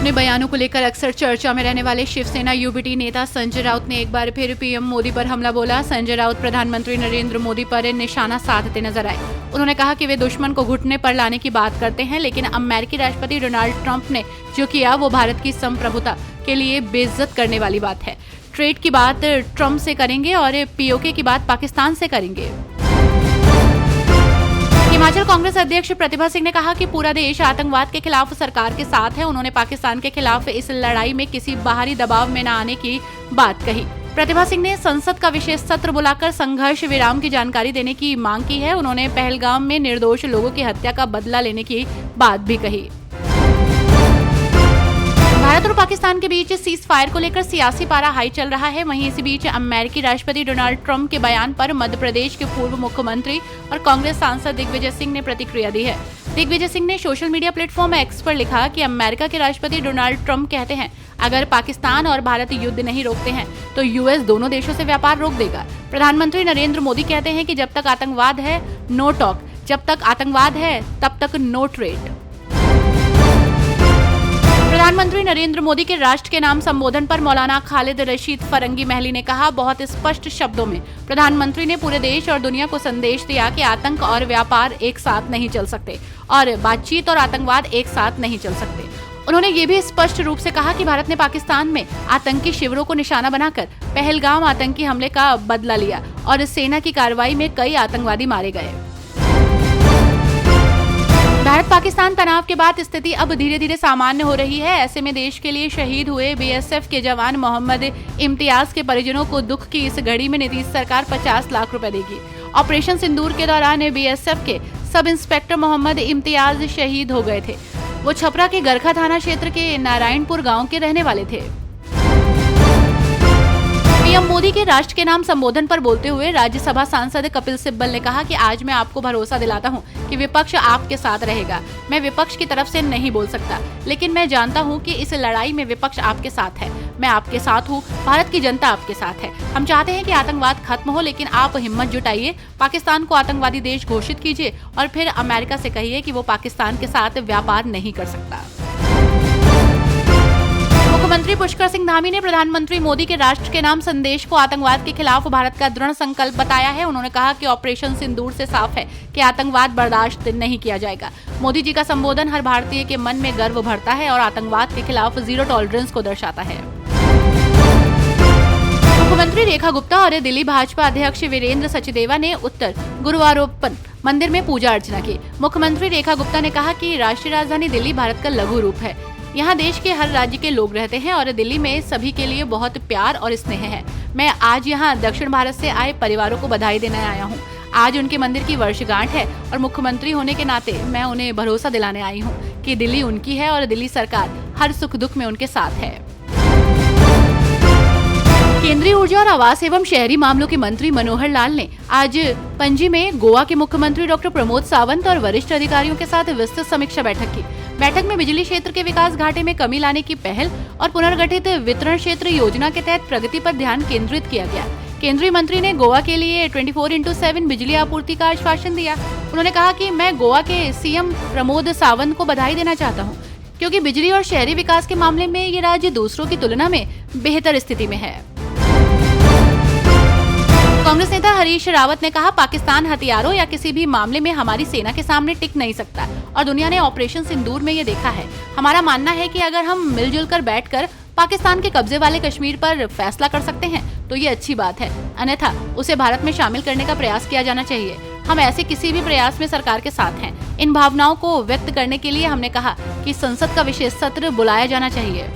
अपने बयानों को लेकर अक्सर चर्चा में रहने वाले शिवसेना यूबीटी नेता संजय राउत ने एक बार फिर पीएम मोदी पर हमला बोला। संजय राउत प्रधानमंत्री नरेंद्र मोदी पर निशाना साधते नजर आए। उन्होंने कहा कि वे दुश्मन को घुटने पर लाने की बात करते हैं, लेकिन अमेरिकी राष्ट्रपति डोनाल्ड ट्रंप ने जो किया वो भारत की संप्रभुता के लिए बेइज्जत करने वाली बात है। ट्रेड की बात ट्रंप से करेंगे और पीओके की बात पाकिस्तान से करेंगे। हिमाचल कांग्रेस अध्यक्ष प्रतिभा सिंह ने कहा कि पूरा देश आतंकवाद के खिलाफ सरकार के साथ है। उन्होंने पाकिस्तान के खिलाफ इस लड़ाई में किसी बाहरी दबाव में न आने की बात कही। प्रतिभा सिंह ने संसद का विशेष सत्र बुलाकर संघर्ष विराम की जानकारी देने की मांग की है। उन्होंने पहलगाम में निर्दोष लोगों की हत्या का बदला लेने की बात भी कही। भारत और पाकिस्तान के बीच सीज फायर को लेकर सियासी पारा हाई चल रहा है। वहीं इसी बीच अमेरिकी राष्ट्रपति डोनाल्ड ट्रंप के बयान पर मध्य प्रदेश के पूर्व मुख्यमंत्री और कांग्रेस सांसद दिग्विजय सिंह ने प्रतिक्रिया दी है। दिग्विजय सिंह ने सोशल मीडिया प्लेटफॉर्म एक्स पर लिखा कि अमेरिका के राष्ट्रपति डोनाल्ड ट्रंप कहते हैं, अगर पाकिस्तान और भारत युद्ध नहीं रोकते हैं तो यूएस दोनों देशों से व्यापार रोक देगा। प्रधानमंत्री नरेंद्र मोदी कहते हैं कि जब तक आतंकवाद है नो टॉक, जब तक आतंकवाद है तब तक नो ट्रेड। प्रधानमंत्री नरेंद्र मोदी के राष्ट्र के नाम संबोधन पर मौलाना खालिद रशीद फरंगी महली ने कहा, बहुत स्पष्ट शब्दों में प्रधानमंत्री ने पूरे देश और दुनिया को संदेश दिया कि आतंक और व्यापार एक साथ नहीं चल सकते और बातचीत और आतंकवाद एक साथ नहीं चल सकते। उन्होंने ये भी स्पष्ट रूप से कहा कि भारत ने पाकिस्तान में आतंकी शिविरों को निशाना बनाकर पहलगाम आतंकी हमले का बदला लिया और सेना की कार्रवाई में कई आतंकवादी मारे गए। भारत पाकिस्तान तनाव के बाद स्थिति अब धीरे धीरे सामान्य हो रही है। ऐसे में देश के लिए शहीद हुए बीएसएफ के जवान मोहम्मद इम्तियाज के परिजनों को दुख की इस घड़ी में नीतीश सरकार 50 लाख रुपए देगी। ऑपरेशन सिंदूर के दौरान बीएसएफ के सब इंस्पेक्टर मोहम्मद इम्तियाज शहीद हो गए थे। वो छपरा के गरखा थाना क्षेत्र के नारायणपुर गाँव के रहने वाले थे। पीएम मोदी के राष्ट्र के नाम संबोधन पर बोलते हुए राज्यसभा सांसद कपिल सिब्बल ने कहा कि आज मैं आपको भरोसा दिलाता हूं कि विपक्ष आपके साथ रहेगा। मैं विपक्ष की तरफ से नहीं बोल सकता, लेकिन मैं जानता हूं कि इस लड़ाई में विपक्ष आपके साथ है। मैं आपके साथ हूं, भारत की जनता आपके साथ है। हम चाहते हैं कि आतंकवाद खत्म हो, लेकिन आप हिम्मत जुटाइए, पाकिस्तान को आतंकवादी देश घोषित कीजिए और फिर अमेरिका से कहिए कि वो पाकिस्तान के साथ व्यापार नहीं कर सकता। मुख्यमंत्री पुष्कर सिंह धामी ने प्रधानमंत्री मोदी के राष्ट्र के नाम संदेश को आतंकवाद के खिलाफ भारत का दृढ़ संकल्प बताया है। उन्होंने कहा कि ऑपरेशन सिंदूर से साफ है कि आतंकवाद बर्दाश्त नहीं किया जाएगा। मोदी जी का संबोधन हर भारतीय के मन में गर्व भरता है और आतंकवाद के खिलाफ जीरो टॉलरेंस को दर्शाता है। मुख्यमंत्री रेखा गुप्ता और दिल्ली भाजपा अध्यक्ष वीरेंद्र सचदेवा ने उत्तर गुरुवारोपन मंदिर में पूजा अर्चना की। मुख्यमंत्री रेखा गुप्ता ने कहा कि राष्ट्रीय राजधानी दिल्ली भारत का लघु रूप है। यहाँ देश के हर राज्य के लोग रहते हैं और दिल्ली में सभी के लिए बहुत प्यार और स्नेह है। मैं आज यहाँ दक्षिण भारत से आए परिवारों को बधाई देने आया हूँ। आज उनके मंदिर की वर्षगांठ है और मुख्यमंत्री होने के नाते मैं उन्हें भरोसा दिलाने आई हूँ कि दिल्ली उनकी है और दिल्ली सरकार हर सुख दुख में उनके साथ है। केंद्रीय ऊर्जा और आवास एवं शहरी मामलों के मंत्री मनोहर लाल ने आज पणजी में गोवा के मुख्यमंत्री डॉक्टर प्रमोद सावंत और वरिष्ठ अधिकारियों के साथ विस्तृत समीक्षा बैठक की। बैठक में बिजली क्षेत्र के विकास घाटे में कमी लाने की पहल और पुनर्गठित वितरण क्षेत्र योजना के तहत प्रगति पर ध्यान केंद्रित किया गया। केंद्रीय मंत्री ने गोवा के लिए 24/7 बिजली आपूर्ति का आश्वासन दिया। उन्होंने कहा कि मैं गोवा के सीएम प्रमोद सावंत को बधाई देना चाहता हूँ, क्योंकि बिजली और शहरी विकास के मामले में ये राज्य दूसरों की तुलना में बेहतर स्थिति में है। कांग्रेस नेता हरीश रावत ने कहा, पाकिस्तान हथियारों या किसी भी मामले में हमारी सेना के सामने टिक नहीं सकता और दुनिया ने ऑपरेशन सिंदूर में ये देखा है। हमारा मानना है कि अगर हम मिलजुल कर बैठकर पाकिस्तान के कब्जे वाले कश्मीर पर फैसला कर सकते हैं तो ये अच्छी बात है, अन्यथा उसे भारत में शामिल करने का प्रयास किया जाना चाहिए। हम ऐसे किसी भी प्रयास में सरकार के साथ हैं। इन भावनाओं को व्यक्त करने के लिए हमने कहा कि संसद का विशेष सत्र बुलाया जाना चाहिए।